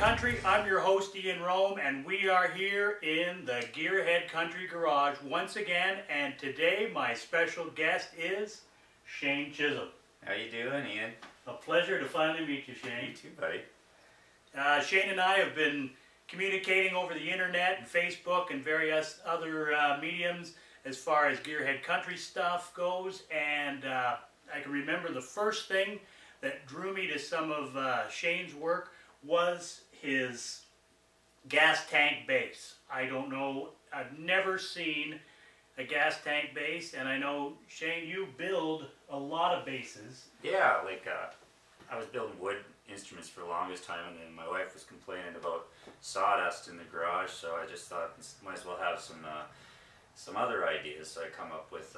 Country. I'm your host Ian Rome, and we are here in the Gearhead Country Garage once again. And today my special guest is Shane Chisholm. How you doing, Ian? A pleasure to finally meet you, Shane. You too, buddy. Shane and I have been communicating over the internet and Facebook and various other mediums as far as Gearhead Country stuff goes. And I can remember the first thing that drew me to some of Shane's work was his gas tank bass. I don't know, I've never seen a gas tank bass, and I know, Shane, you build a lot of basses. Yeah, like I was building wood instruments for the longest time, and then my wife was complaining about sawdust in the garage, so I just thought might as well have some other ideas. So I come up with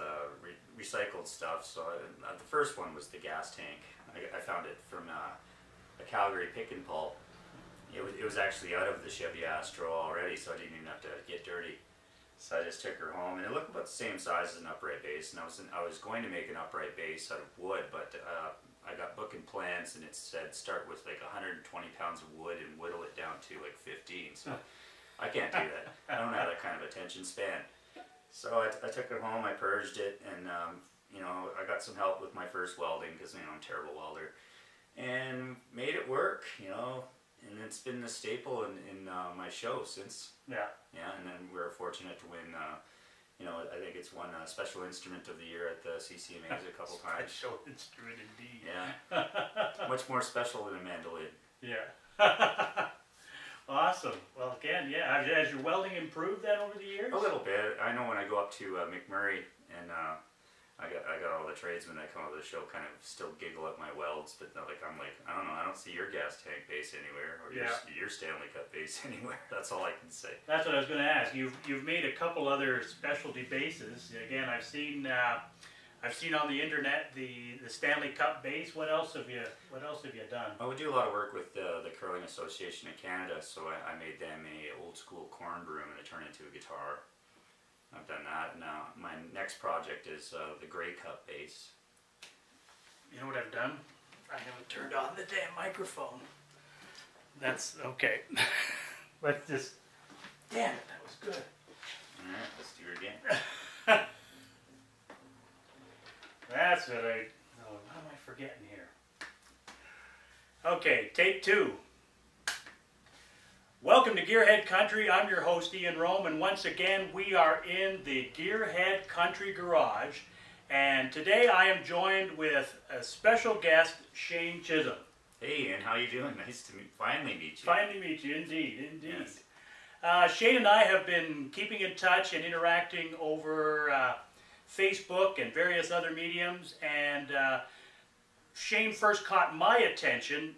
recycled stuff. So the first one was the gas tank. I found it from a Calgary pick and pull. It was actually out of the Chevy Astro already, so I didn't even have to get dirty. So I just took her home, and it looked about the same size as an upright bass. And I was going to make an upright bass out of wood, but I got booking plans, and it said start with like 120 pounds of wood and whittle it down to like 15. So I can't do that. I don't have that kind of attention span. So I took it home, I purged it, and you know, I got some help with my first welding because, you know, I'm a terrible welder, and made it work, you know, and it's been the staple in my show since. Yeah. Yeah, and then we were fortunate to win, you know, I think it's won Special Instrument of the Year at the CCMAs a couple times. Special Instrument indeed. Yeah. Much more special than a mandolin. Yeah. Awesome. Well, again, yeah. Has your welding improved then over the years? A little bit. I know when I go up to McMurray and I got all the tradesmen that come over the show kind of still giggle at my welds, but I'm like, I don't know, I don't see your gas tank bass anywhere, or your Stanley Cup bass anywhere. That's all I can say. That's what I was going to ask. You've made a couple other specialty basses. Again, I've seen on the internet the Stanley Cup bass. What else have you done? Well, we do a lot of work with the Curling Association of Canada, so I made them a old school corn broom and it turned into a guitar. I've done that. Now my next project is the Grey Cup bass. You know what I've done? I haven't turned on the damn microphone. That's okay. Let's just. Damn it, that was good. All right, let's do it again. That's what I. Oh, what am I forgetting here? Okay, take two. Welcome to Gearhead Country. I'm your host Ian Rome, and once again we are in the Gearhead Country Garage, and today I am joined with a special guest, Shane Chisholm. Hey Ian, how you doing? Nice to finally meet you. Finally meet you, indeed. Yes. Shane and I have been keeping in touch and interacting over Facebook and various other mediums, and Shane first caught my attention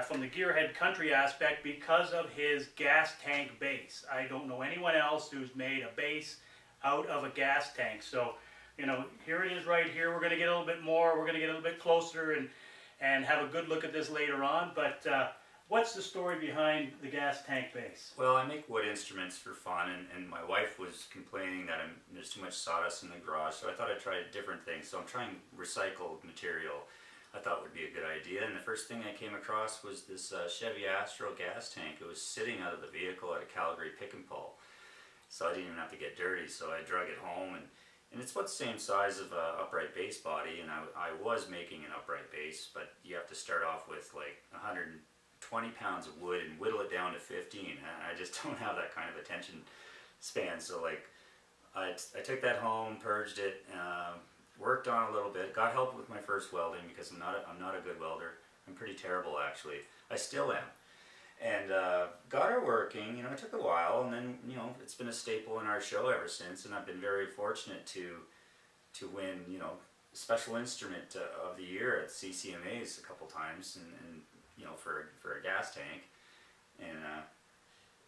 from the Gearhead Country aspect because of his gas tank bass. I don't know anyone else who's made a bass out of a gas tank. So, you know, here it is right here. We're going to get a little bit more. We're going to get a little bit closer and have a good look at this later on. But what's the story behind the gas tank bass? Well, I make wood instruments for fun, and my wife was complaining that there's too much sawdust in the garage, so I thought I'd try different things. So I'm trying recycled material. I thought would be a good idea, and the first thing I came across was this Chevy Astro gas tank. It was sitting out of the vehicle at a Calgary pick and pull, so I didn't even have to get dirty. So I drug it home, and it's about the same size of an upright bass body, and I was making an upright bass, but you have to start off with like 120 pounds of wood and whittle it down to 15, and I just don't have that kind of attention span. So like I took that home, purged it, worked on a little bit, got help with my first welding because I'm not a good welder. I'm pretty terrible actually. I still am. And got her working. You know, it took a while, and then, you know, it's been a staple in our show ever since, and I've been very fortunate to win, you know, Special Instrument of the Year at CCMAs a couple times, and you know, for a gas tank. And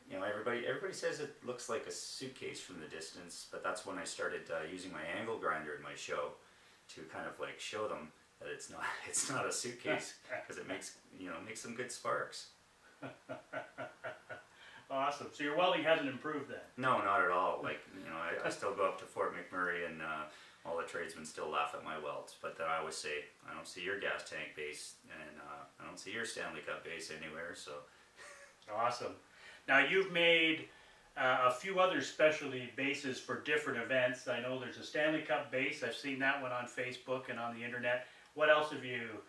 you know, everybody says it looks like a suitcase from the distance, but that's when I started using my angle grinder in my show to kind of like show them that it's not a suitcase, because it makes some good sparks. Awesome. So your welding hasn't improved then? No, not at all. Like, you know, I still go up to Fort McMurray, and all the tradesmen still laugh at my welds. But then I always say, I don't see your gas tank base, and I don't see your Stanley Cup base anywhere. So Awesome. Now you've made a few other specialty bases for different events. I know there's a Stanley Cup base. I've seen that one on Facebook and on the internet. What else have you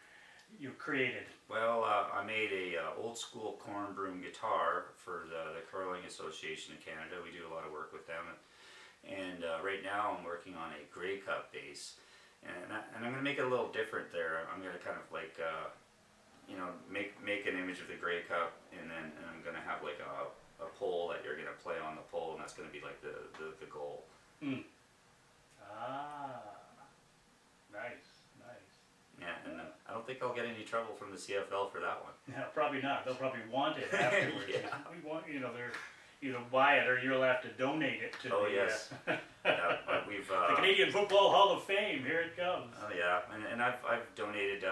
created? Well, I made a old school corn broom guitar for the Curling Association of Canada. We do a lot of work with them, and right now I'm working on a Grey Cup bass, and I'm going to make it a little different there. I'm going to kind of like you know, make an image of the Grey Cup, and I'm going to have like a pole that you're going to play on the pole, and that's going to be like the goal. Mm. Ah, nice. Yeah, and I don't think I'll get any trouble from the CFL for that one. Yeah, probably not. They'll probably want it afterwards. Yeah. We want, you know, they're either buy it or you'll have to donate it to Oh, the, yes. Yeah, but we've the Canadian Football Hall of Fame. Here it comes. Oh yeah, and I've donated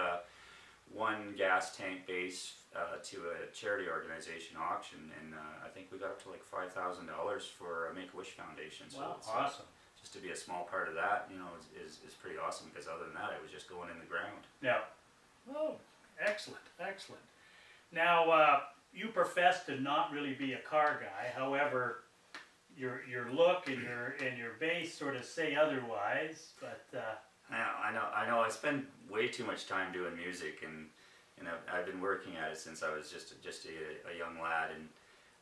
one gas tank base to a charity organization auction, and I think we got up to like $5,000 for a Make-A-Wish Foundation. So Wow, it's, awesome. Just to be a small part of that, you know, is pretty awesome, because other than that, it was just going in the ground. Yeah. Oh, excellent. Now, you profess to not really be a car guy. However, your look and your bass sort of say otherwise. But I know. I spend way too much time doing music, and I've been working at it since I was just a young lad, and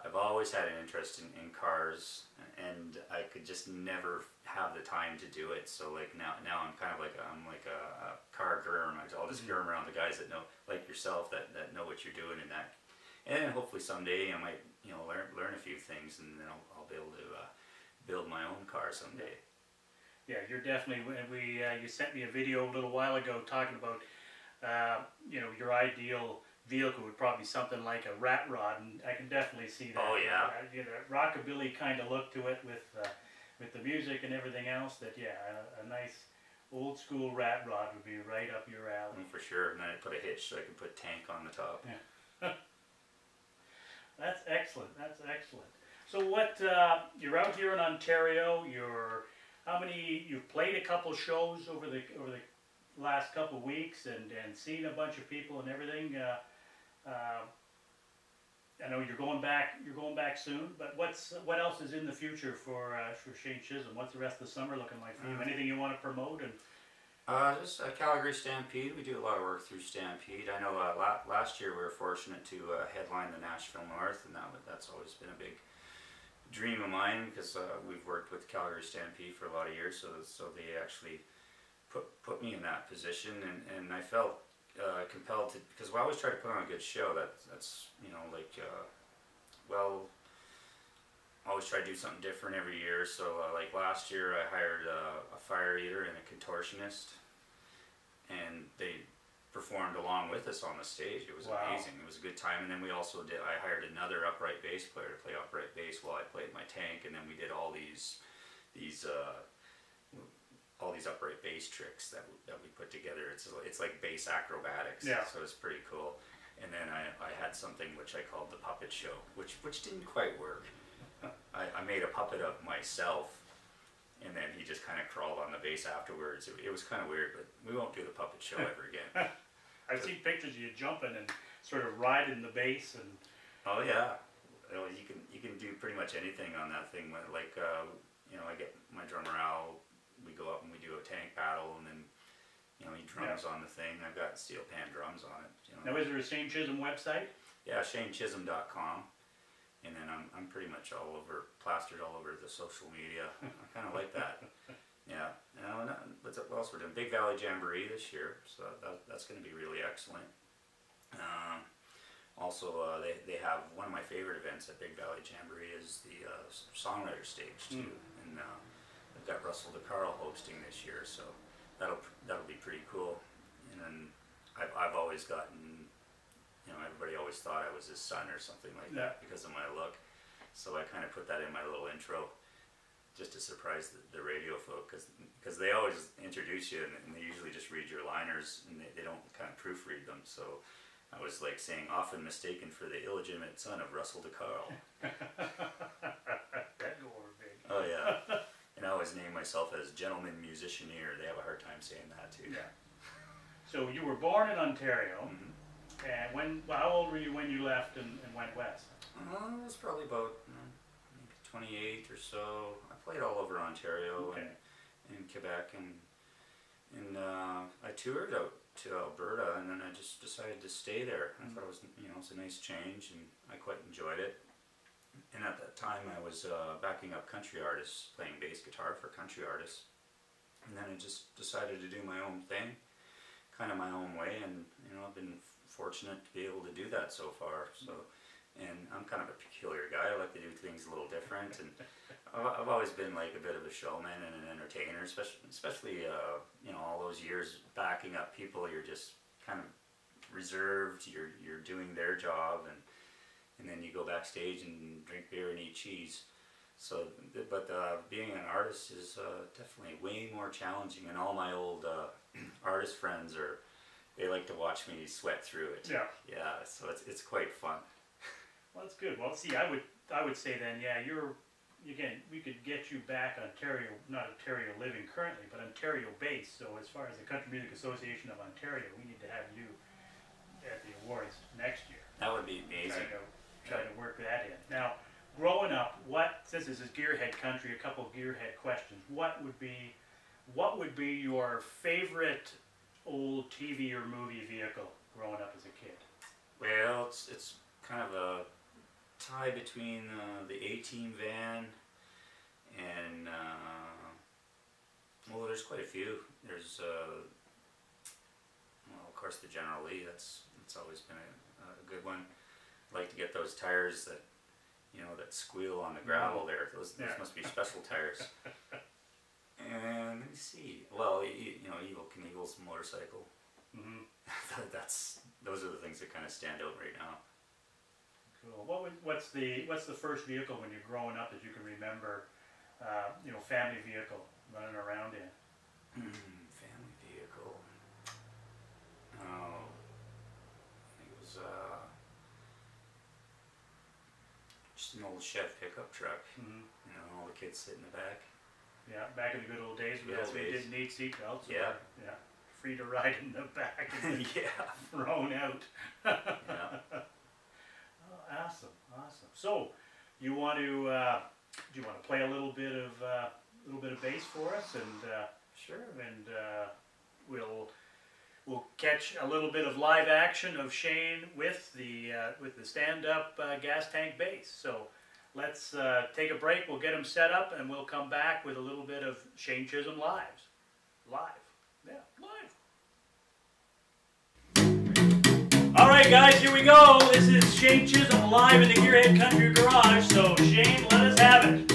I've always had an interest in cars, and I could just never have the time to do it. So like now I'm kind of like a car guru. I'll just guru around the guys that know, like yourself, that know what you're doing, and that, and hopefully someday I might, you know, learn a few things, and then I'll be able to build my own car someday. yeah, you're definitely. You sent me a video a little while ago talking about you know, your ideal vehicle would probably be something like a rat rod, and I can definitely see that. Oh yeah. You know, rockabilly kind of look to it with the music and everything else. That a nice old school rat rod would be right up your alley. For sure. And then I put a hitch so I can put tank on the top. Yeah. That's excellent. So what? You're out here in Ontario. You've played a couple shows over the last couple of weeks and seen a bunch of people and everything. I know you're going back soon, but what else is in the future for Shane Chisholm? What's the rest of the summer looking like for you? Anything you want to promote? And just Calgary Stampede. We do a lot of work through Stampede. I know last year we were fortunate to headline the Nashville North, and that's always been a big dream of mine, because we've worked with Calgary Stampede for a lot of years, so they actually put me in that position, and I felt compelled to, because I always try to put on a good show. That's you know, like well, I always try to do something different every year. So like last year I hired a fire eater and a contortionist, and they performed along with us on the stage. It was amazing. It was a good time. And then we also I hired another upright bass player to play upright bass while I played my tank, and then we did all these upright bass tricks that we put together. It's like bass acrobatics. Yeah. So it's pretty cool. And then I had something which I called the puppet show, which didn't quite work. I made a puppet of myself, and then he just kind of crawled on the bass afterwards. It was kind of weird, but we won't do the puppet show ever again. I've seen pictures of you jumping and sort of riding the bass and. Oh yeah, well, you can do pretty much anything on that thing. Like you know, I get my drummer Al. We go up and we do a tank battle, and then you know, he drums on the thing. I've got steel pan drums on it. You know. Now, is there a Shane Chisholm website? Yeah, ShaneChisholm.com. And then I'm pretty much plastered all over the social media. I kind of like that. Yeah. What else we're doing? Big Valley Jamboree this year, so that's going to be really excellent. Also, they have one of my favorite events at Big Valley Jamboree is the songwriter stage too, and they've got Russell DeCarl hosting this year, so that'll be pretty cool. And then I've always gotten. You know, everybody always thought I was his son or something like that because of my look. So I kind of put that in my little intro just to surprise the radio folk, because they always introduce you and they usually just read your liners and they don't kind of proofread them. So I was like saying, often mistaken for the illegitimate son of Russell DeCarl. That'd go over big. Oh yeah. And I always name myself as Gentleman Musicianeer. They have a hard time saying that too. Yeah. So you were born in Ontario. And how old were you when you left and went west? It was probably about maybe 28 or so. I played all over Ontario Okay. and Quebec, and I toured out to Alberta, and then I just decided to stay there. I thought it was, you know, it's a nice change, and I quite enjoyed it. And at that time, I was backing up country artists, playing bass guitar for country artists. And then I just decided to do my own thing, kind of my own way, and you know, I've been fortunate to be able to do that so far. So, and I'm kind of a peculiar guy. I like to do things a little different, and I've always been like a bit of a showman and an entertainer, especially you know, all those years backing up people. You're just kind of reserved. You're doing their job, and then you go backstage and drink beer and eat cheese. So, but being an artist is definitely way more challenging, and all my old artist friends they like to watch me sweat through it. Yeah. Yeah, so it's quite fun. Well, that's good. Well, see, I would say then, yeah, again, we could get you back Ontario, not Ontario living currently, but Ontario based. So as far as the Country Music Association of Ontario, we need to have you at the awards next year. That would be amazing. Try to work that in. Now, growing up, since this is Gearhead country, a couple of Gearhead questions. What would be your favorite old TV or movie vehicle growing up as a kid? Well, it's kind of a tie between the A-Team van and well, there's quite a few. There's well, of course, the General Lee. That's always been a good one. I like to get those tires that, you know, that squeal on the gravel there. Those must be special tires. And let me see. Well, you know, Evel Knievel's motorcycle. Mm-hmm. Those are the things that kind of stand out right now. Cool. What's the first vehicle when you're growing up that you can remember? You know, family vehicle running around in. Family vehicle. Oh, I think it was just an old Chef pickup truck. Mm-hmm. You know, all the kids sit in the back. Yeah, back in the good old days, we didn't need seatbelts. Yeah. Yeah. Free to ride in the back. Yeah. Thrown out. Yeah. Oh, awesome. So, you want to do you want to play a little bit of bass for us, and sure, and we'll catch a little bit of live action of Shane with the stand-up gas tank bass. So. Let's take a break, we'll get him set up, and we'll come back with a little bit of Shane Chisholm live. Yeah, live. Alright guys, here we go. This is Shane Chisholm live in the Gearhead Country Garage. So Shane, let us have it.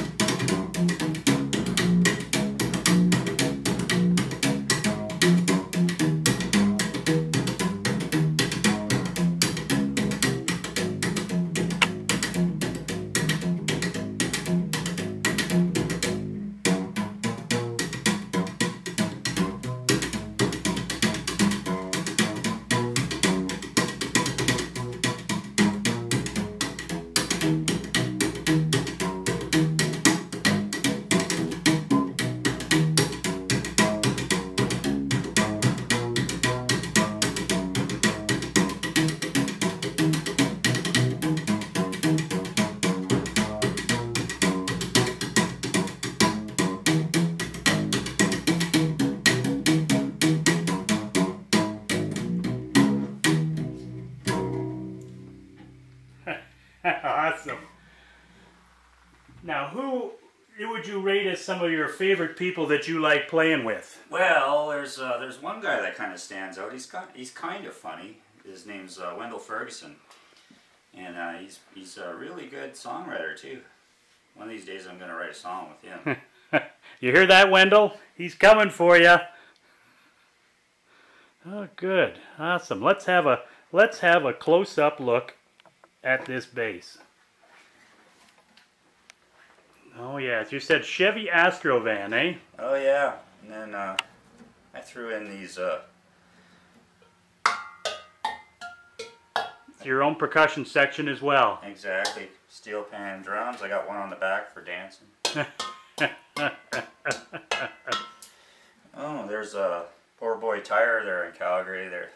Awesome. Now, who would you rate as some of your favorite people that you like playing with? Well, there's one guy that kind of stands out. He's kind of funny. His name's Wendell Ferguson, and he's a really good songwriter too. One of these days, I'm going to write a song with him. You hear that, Wendell? He's coming for you. Oh, good, awesome. Let's have a close-up look at this bass. Oh yes, you said Chevy Astrovan, eh? Oh yeah, and then I threw in these. Your own percussion section as well. Exactly, steel pan drums. I got one on the back for dancing. Oh, there's a Poor Boy Tire there in Calgary. They're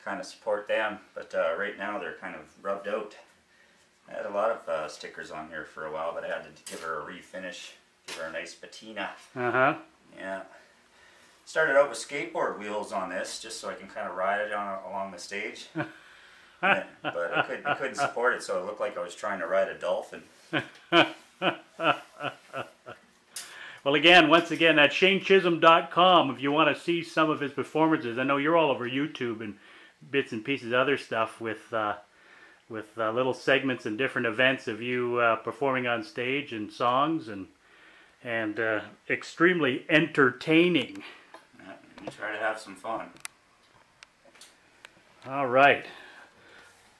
kind of support them, but right now they're kind of rubbed out. I had a lot of stickers on here for a while, but I had to give her a refinish, give her a nice patina. Uh-huh. Yeah. Started out with skateboard wheels on this, just so I can kind of ride it along the stage. But I couldn't support it, so it looked like I was trying to ride a dolphin. Well, again, once again, that's ShaneChisholm.com if you want to see some of his performances. I know you're all over YouTube and bits and pieces of other stuff with little segments and different events of you performing on stage and songs and extremely entertaining. Yeah, you try to have some fun. All right.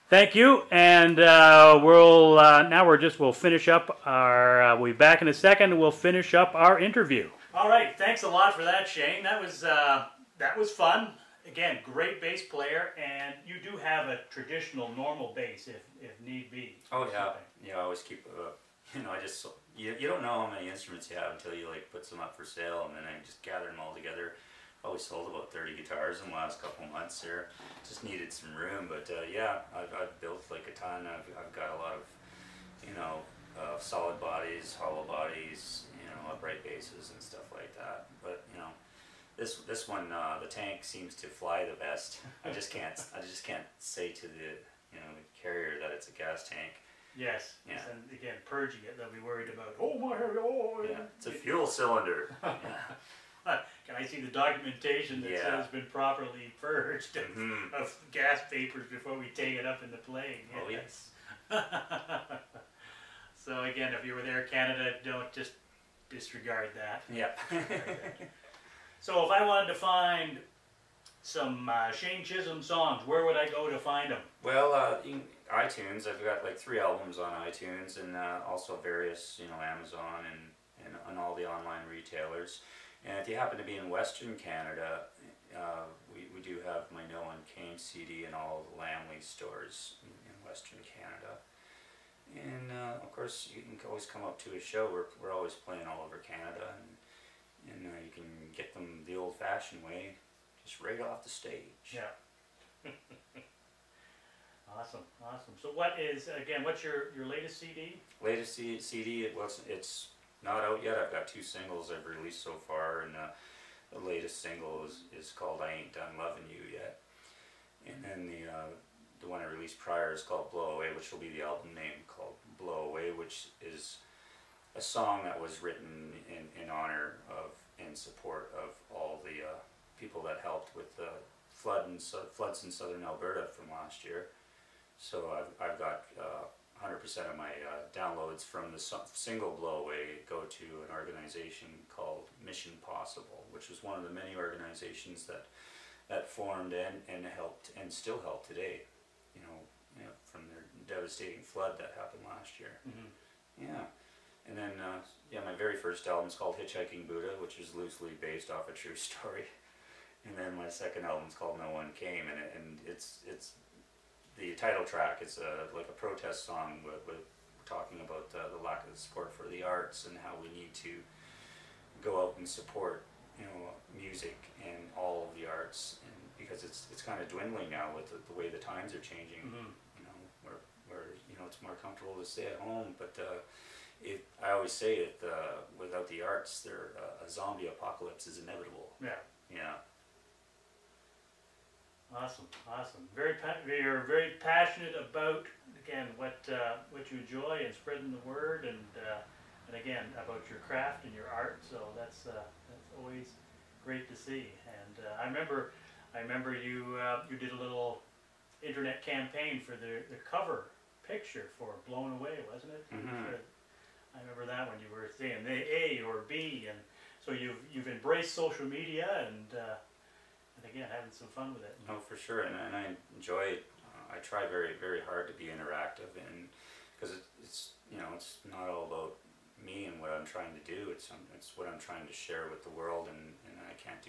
Thank you, and we'll finish up our. We'll be back in a second, and we'll finish up our interview. All right, thanks a lot for that, Shane. That was fun. Again, great bass player, and you do have a traditional normal bass if need be. Oh yeah, yeah. I always keep. You don't know how many instruments you have until you like put some up for sale, and then I just gather them all together. Probably sold about 30 guitars in the last couple months here. Just needed some room, but yeah, I've built like a ton. I've got a lot of solid bodies, hollow bodies, upright basses and stuff like that. But this one, the tank seems to fly the best. I just can't say to the carrier that it's a gas tank. Yes. Yeah. And again, purging it, they'll be worried about. Oh my! Oh. Yeah. It's a fuel cylinder. Yeah. Can I see the documentation that says it's been properly purged of gas vapors before we take it up into plane? Oh yes. So again, if you were there, Canada, don't just disregard that. Yep. So if I wanted to find some Shane Chisholm songs, where would I go to find them? Well, iTunes. I've got like 3 albums on iTunes, and also various, Amazon and all the online retailers. And if you happen to be in Western Canada, we do have my No One Came CD in all the Lamley stores in Western Canada. And of course, you can always come up to a show. We're always playing all over Canada, and you can get them the old-fashioned way, just right off the stage. Yeah. Awesome. So what's your latest CD? Latest CD, it's not out yet. I've got 2 singles I've released so far, and the latest single is called I Ain't Done Loving You Yet. And then the one I released prior is called Blow Away, which will be the album name, called Blow Away, which is a song that was written in honor of and support of all the people that helped with the floods in southern Alberta from last year. So I've got 100% of my downloads from the single Blow Away go to an organization called Mission Possible, which was one of the many organizations that formed and helped and still help today, from their devastating flood that happened last year. Yeah. And then, my very first album is called Hitchhiking Buddha, which is loosely based off a true story. And then my second album is called No One Came, and it's the title track is like a protest song with talking about the lack of support for the arts and how we need to go out and support music and all of the arts, and because it's kind of dwindling now with the way the times are changing. Where it's more comfortable to stay at home, but I always say it, without the arts, a zombie apocalypse is inevitable. Yeah. Yeah. Awesome. You're very passionate about, again, what you enjoy and spreading the word, and again about your craft and your art. So that's always great to see. And I remember you did a little internet campaign for the cover picture for Blown Away, wasn't it? I remember that when you were saying the A or B, and so you've embraced social media and again having some fun with it. Oh, for sure, and I enjoy it. I try very, very hard to be interactive, and because it's not all about me and what I'm trying to do. It's what I'm trying to share with the world, and I can't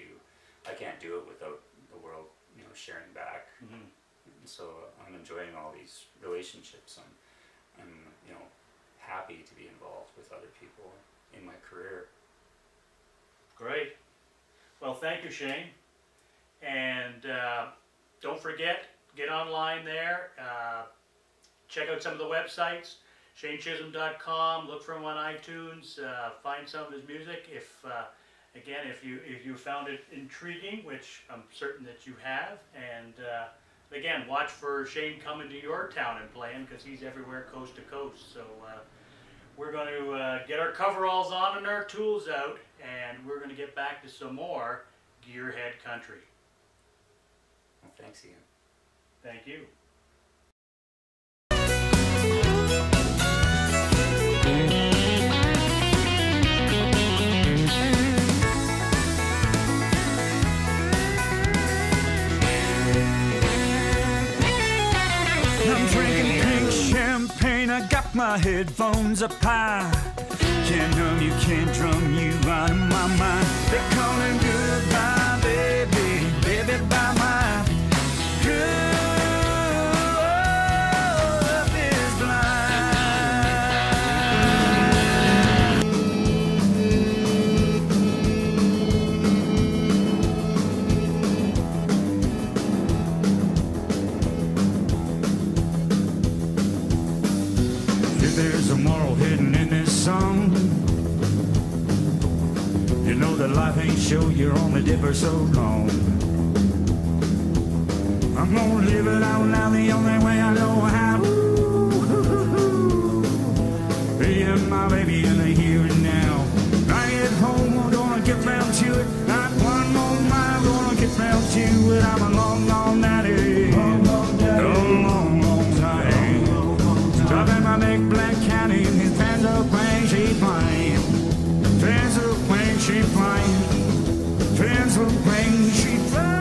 do it without the world sharing back. And so I'm enjoying all these relationships. I'm happy to be involved with other people in my career. Great. Well, thank you, Shane. And don't forget, get online there. check out some of the websites. ShaneChisholm.com. Look for him on iTunes. Find some of his music. If again, if you found it intriguing, which I'm certain that you have, and again, watch for Shane coming to your town and playing, because he's everywhere, coast to coast. So we're going to get our coveralls on and our tools out, and we're going to get back to some more Gearhead country. Well, thanks again. Thank you. I'm drinking pink champagne, I got my headphones up high. Can't numb you, can't drum you out of my mind. They're calling goodbye, baby, baby, bye my good love is blind. If there's a moral hidden in this song, you know that life ain't show, you're only did for so long. I'm gonna live it out now the only way I know how. Being my baby in the here and now. I get home, I'm gonna get round to it. Not one more mile, gonna get round to it. I'm a long, long nighty. Long, long time. Driving my big black caddy in his fans of playing, she flying. Fans of playing, she flying. Fans of playing, she flying.